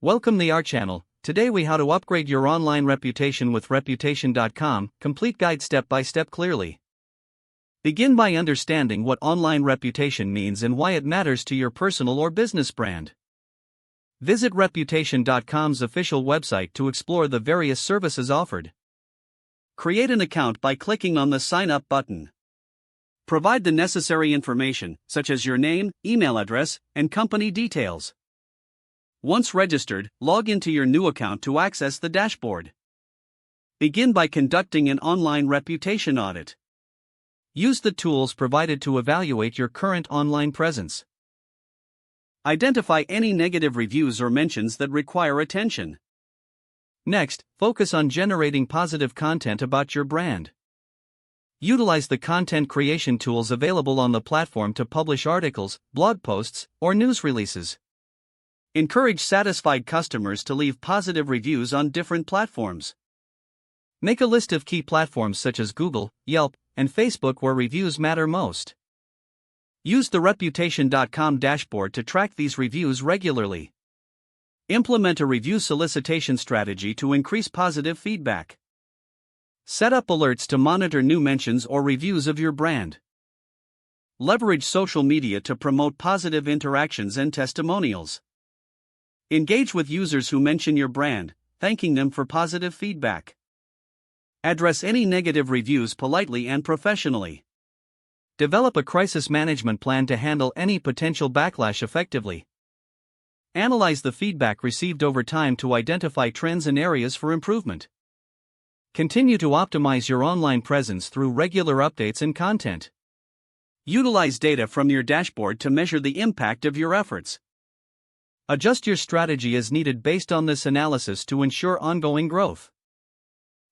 Welcome to our channel. Today we how to upgrade your online reputation with Reputation.com, complete guide step by step clearly. Begin by understanding what online reputation means and why it matters to your personal or business brand. Visit Reputation.com's official website to explore the various services offered. Create an account by clicking on the Sign Up button. Provide the necessary information, such as your name, email address, and company details. Once registered, log into your new account to access the dashboard. Begin by conducting an online reputation audit. Use the tools provided to evaluate your current online presence. Identify any negative reviews or mentions that require attention. Next, focus on generating positive content about your brand. Utilize the content creation tools available on the platform to publish articles, blog posts, or news releases. Encourage satisfied customers to leave positive reviews on different platforms. Make a list of key platforms such as Google, Yelp, and Facebook where reviews matter most. Use the Reputation.com dashboard to track these reviews regularly. Implement a review solicitation strategy to increase positive feedback. Set up alerts to monitor new mentions or reviews of your brand. Leverage social media to promote positive interactions and testimonials. Engage with users who mention your brand, thanking them for positive feedback. Address any negative reviews politely and professionally. Develop a crisis management plan to handle any potential backlash effectively. Analyze the feedback received over time to identify trends and areas for improvement. Continue to optimize your online presence through regular updates and content. Utilize data from your dashboard to measure the impact of your efforts. Adjust your strategy as needed based on this analysis to ensure ongoing growth.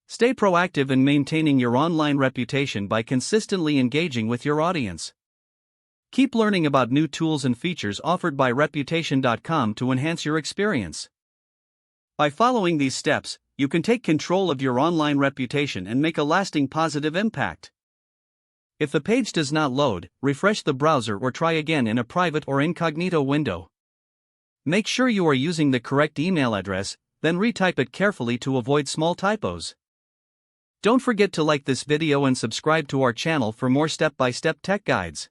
Stay proactive in maintaining your online reputation by consistently engaging with your audience. Keep learning about new tools and features offered by Reputation.com to enhance your experience. By following these steps, you can take control of your online reputation and make a lasting positive impact. If the page does not load, refresh the browser or try again in a private or incognito window. Make sure you are using the correct email address, then retype it carefully to avoid small typos. Don't forget to like this video and subscribe to our channel for more step-by-step tech guides.